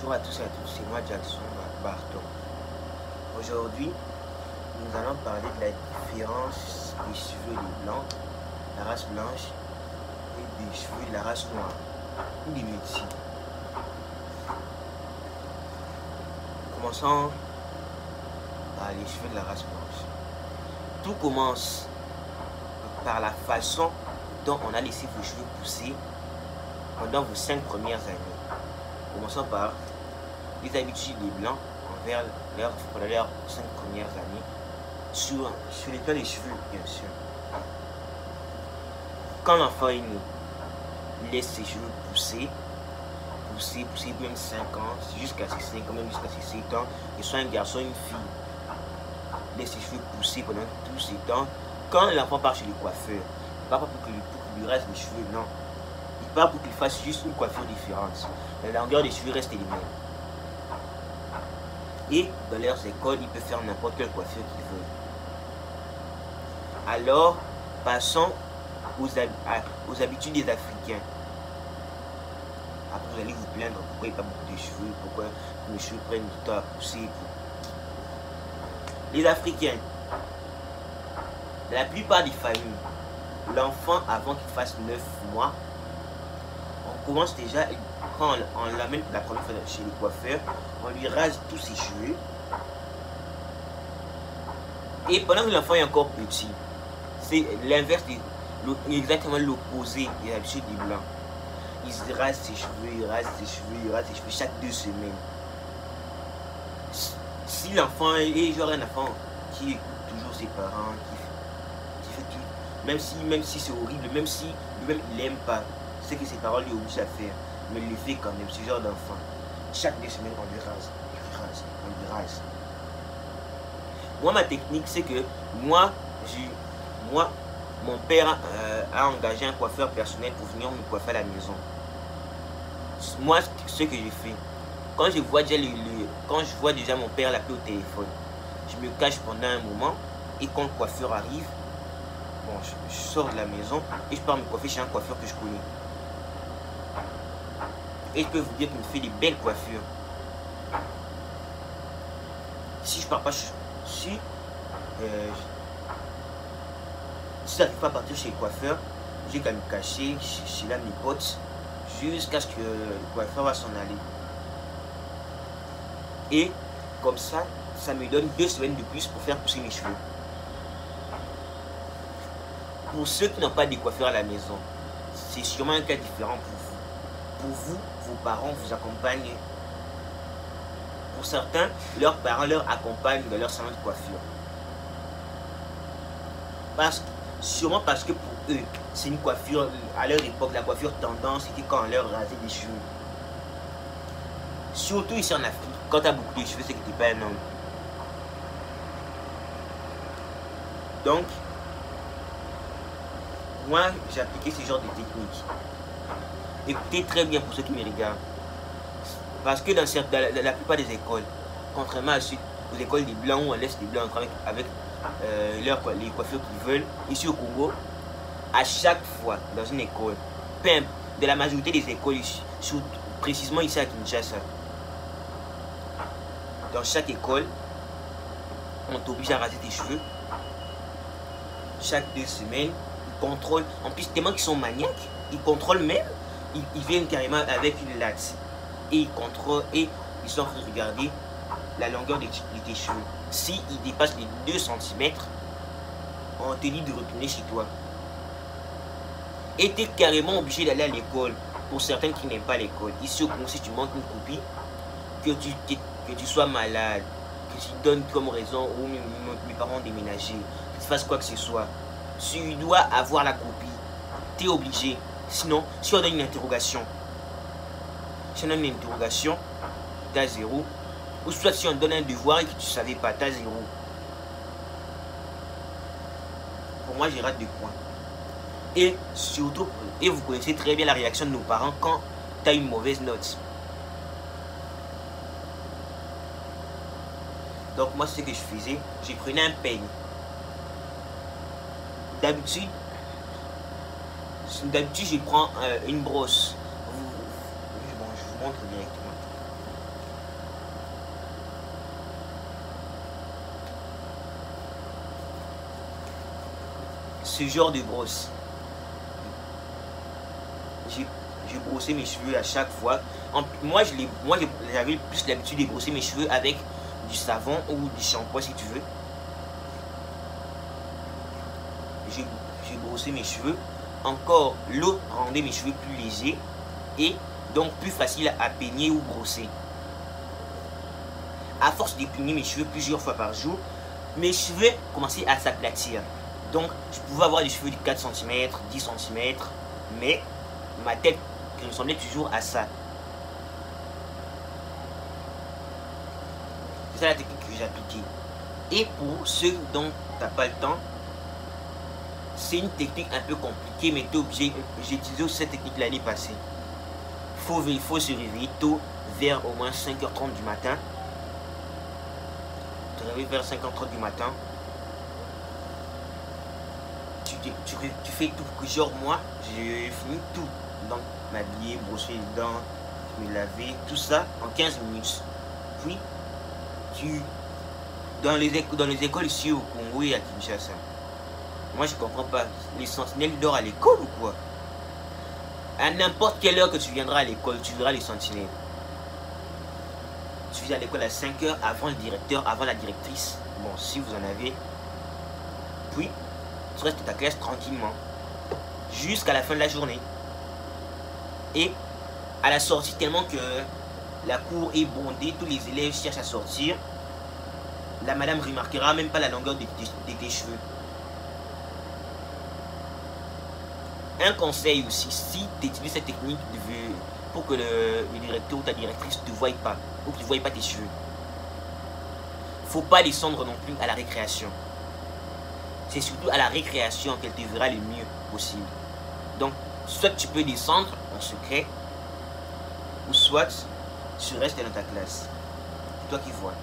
Bonjour à tous et à toutes, c'est moi Jackson Barton. Aujourd'hui, nous allons parler de la différence des cheveux des blancs, la race blanche, et des cheveux de la race noire, ou des métis. Commençons par les cheveux de la race blanche. Tout commence par la façon dont on a laissé vos cheveux pousser pendant vos 5 premières années. Commençons par les habitudes des blancs envers leurs 5 premières années sur les plans des cheveux, bien sûr. Quand l'enfant est né, il laisse ses cheveux pousser même 5 ans, jusqu'à ses 5 ans, même jusqu'à ses 7 ans, et soit un garçon, une fille, il laisse ses cheveux pousser pendant tous ces temps. Quand l'enfant part chez le coiffeur, il part pas pour qu'il lui reste les cheveux, non. Il part pour qu'il fasse juste une coiffure différente. La longueur des cheveux reste les mêmes. Et dans leurs écoles, ils peuvent faire n'importe quelle coiffure qu'ils veulent. Alors, passons aux habitudes des Africains. Après, vous allez vous plaindre pourquoi il n'y a pas beaucoup de cheveux, pourquoi les cheveux prennent du temps à pousser. Les Africains, dans la plupart des familles, l'enfant, avant qu'il fasse 9 mois, on commence déjà, quand on l'amène la première fois chez le coiffeur, on lui rase tous ses cheveux. Et pendant que l'enfant est encore petit, c'est l'inverse, exactement l'opposé des habitudes des blancs. Il se rase ses cheveux, il rase ses cheveux, il rase ses cheveux chaque 2 semaines. Si l'enfant est genre un enfant qui écoute toujours ses parents, qui fait tout, même si c'est horrible, même si lui-même il n'aime pas, c'est que ses parents lui obligent à faire, mais il le fait quand même, ce genre d'enfant. Chaque 2 semaines, on lui rase, on lui rase. Moi, ma technique, c'est que moi, mon père a engagé un coiffeur personnel pour venir me coiffer à la maison. Moi, ce que je fais, quand je vois déjà mon père l'appeler au téléphone, je me cache pendant un moment, et quand le coiffeur arrive, bon, je sors de la maison et je pars me coiffer chez un coiffeur que je connais. Et je peux vous dire qu'il me fait des belles coiffures. Si je pars pas, si ça ne fait pas partir chez le coiffeur, j'ai qu'à me cacher chez l'un de mes potes jusqu'à ce que le coiffeur va s'en aller. Et comme ça, ça me donne 2 semaines de plus pour faire pousser mes cheveux. Pour ceux qui n'ont pas de coiffeur à la maison, c'est sûrement un cas différent pour vous. Pour vous, vos parents vous accompagnent. Pour certains, leurs parents leur accompagnent dans leur salon de coiffure. Sûrement parce que pour eux, c'est une coiffure, à leur époque, la coiffure tendance, c'était quand on leur rasait les cheveux. Surtout ici en Afrique, quand tu as beaucoup de cheveux, c'est que tu n'es pas un homme. Donc, moi, j'ai appliqué ce genre de technique. Écoutez très bien pour ceux qui me regardent. Parce que dans la plupart des écoles, contrairement aux écoles des blancs où on laisse les blancs entrer avec les coiffures qu'ils veulent, ici au Congo, à chaque fois dans une école, de la majorité des écoles ici, précisément ici à Kinshasa, dans chaque école, on t'oblige à raser tes cheveux. Chaque 2 semaines, ils contrôlent. En plus, tellement qu'ils sont maniaques, ils contrôlent même. Ils viennent carrément avec une latte. Et ils contrôlent et ils sont en train de regarder la longueur de tes cheveux. S'ils dépassent les 2 cm, on te dit de retourner chez toi. Et tu es carrément obligé d'aller à l'école. Pour certains qui n'aiment pas l'école. Ici au Congo, si tu manques une copie, que tu sois malade, que tu donnes comme raison ou mes parents ont déménagé, que tu fasses quoi que ce soit, tu dois avoir la copie. Tu es obligé. Sinon, si on donne une interrogation, tu as 0. Ou soit si on donne un devoir et que tu ne savais pas, tu as 0. Pour moi, j'ai raté 2 points. Et surtout, et vous connaissez très bien la réaction de nos parents quand tu as une mauvaise note. Donc moi, ce que je faisais, je prenais un peigne. D'habitude, je prends une brosse. Bon, je vous montre directement. ce genre de brosse. J'ai brossé mes cheveux à chaque fois. Moi j'avais plus l'habitude de brosser mes cheveux avec du savon ou du shampoing si tu veux. J'ai brossé mes cheveux. Encore, l'eau rendait mes cheveux plus légers et donc plus facile à peigner ou brosser. À force de peigner mes cheveux plusieurs fois par jour, mes cheveux commençaient à s'aplatir. Donc je pouvais avoir des cheveux de 4 cm, 10 cm, mais ma tête ressemblait toujours à ça. C'est ça la technique que j'ai appliquée. Et pour ceux dont tu n'as pas le temps, c'est une technique un peu compliquée, mais tu es obligé. J'ai utilisé cette technique l'année passée. Il faut se réveiller tôt, vers au moins 5h30 du matin. Tu te réveilles vers 5h30 du matin. Tu fais tout. Genre moi, j'ai fini tout. Donc m'habiller, brosser les dents, me laver, tout ça en 15 minutes. Puis, dans les écoles ici au Congo et à Kinshasa, moi je comprends pas, les sentinelles dorment à l'école ou quoi? À n'importe quelle heure que tu viendras à l'école, tu verras les sentinelles. Tu viens à l'école à 5h avant le directeur, avant la directrice. Bon, si vous en avez. Puis, tu restes ta classe tranquillement. Jusqu'à la fin de la journée. Et à la sortie, tellement que la cour est bondée, tous les élèves cherchent à sortir, la madame remarquera même pas la longueur de tes cheveux. Un conseil aussi, si tu utilises cette technique pour que le directeur ou ta directrice ne te voie pas, ou qu'il ne voie pas tes cheveux, faut pas descendre non plus à la récréation. C'est surtout à la récréation qu'elle te verra le mieux possible. Donc, soit tu peux descendre en secret, ou soit tu restes dans ta classe. C'est toi qui vois.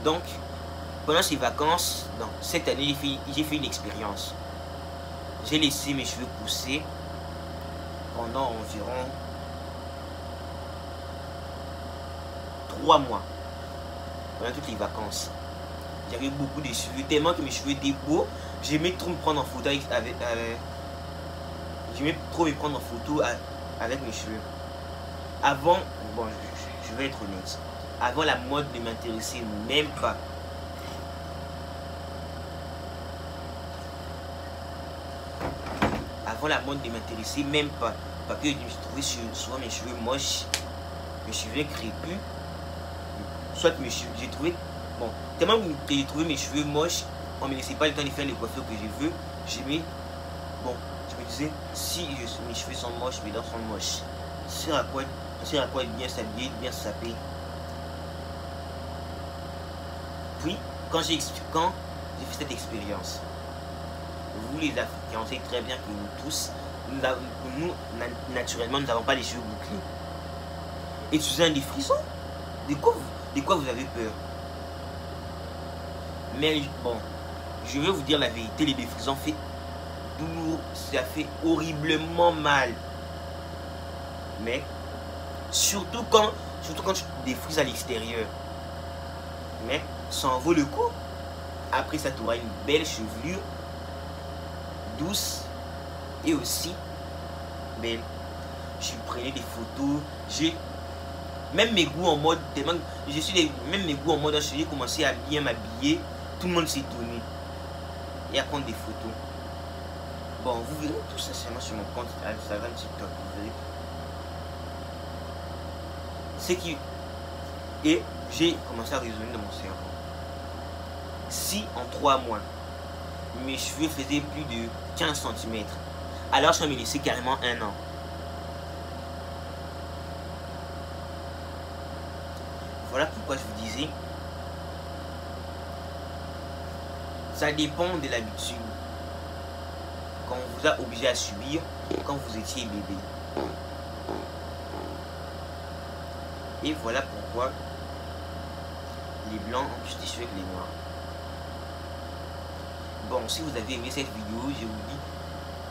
Donc, pendant ces vacances, cette année, j'ai fait une expérience. J'ai laissé mes cheveux pousser pendant environ 3 mois. Pendant toutes les vacances. J'avais beaucoup de cheveux, tellement que mes cheveux étaient beaux. J'aimais trop me prendre en photo avec mes cheveux. Avant, bon, je vais être honnête. Avant, la mode ne m'intéressait même pas. Avant, la mode ne m'intéressait même pas. Parce que je trouvais souvent mes cheveux moches, mes cheveux crépus. Soit j'ai trouvé, bon, tellement que j'ai trouvé mes cheveux moches, on ne me laissait pas le temps de faire les coiffures que je veux. J'aimais, bon, je me disais, si mes cheveux sont moches, mes dents sont moches. Ça sert à quoi bien s'habiller, bien se saper. Puis, quand j'ai fait cette expérience, vous les Africains, on sait très bien que nous tous, naturellement, nous n'avons pas les cheveux bouclés. Et tu as des frissons? De quoi vous avez peur? Mais bon, je vais vous dire la vérité, les défrisons fait douloureux, ça fait horriblement mal. Mais surtout quand tu défrises à l'extérieur. Mais ça en vaut le coup. Après ça, tu auras une belle chevelure, douce et aussi belle. Je prenais des photos, même mes goûts en mode, même mes goûts en mode, j'ai commencé à bien m'habiller, tout le monde s'est étonné et à prendre des photos. Bon, vous verrez tout ça seulement sur mon compte Instagram, TikTok, vous verrez. Et j'ai commencé à raisonner dans mon cerveau. Si en 3 mois, mes cheveux faisaient plus de 15 cm, alors je vais me laisser carrément 1 an. Voilà pourquoi je vous disais, ça dépend de l'habitude qu'on vous a obligé à subir quand vous étiez bébé. Et voilà pourquoi les blancs ont plus de cheveux que les noirs. Bon, si vous avez aimé cette vidéo, je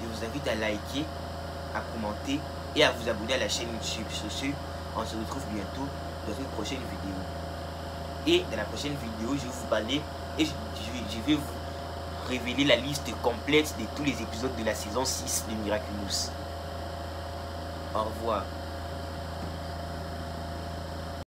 vous invite à liker, à commenter et à vous abonner à la chaîne YouTube. Sur ce, on se retrouve bientôt dans une prochaine vidéo. Et dans la prochaine vidéo, je vais vous parler et je vais révéler la liste complète de tous les épisodes de la saison 6 de Miraculous. Au revoir.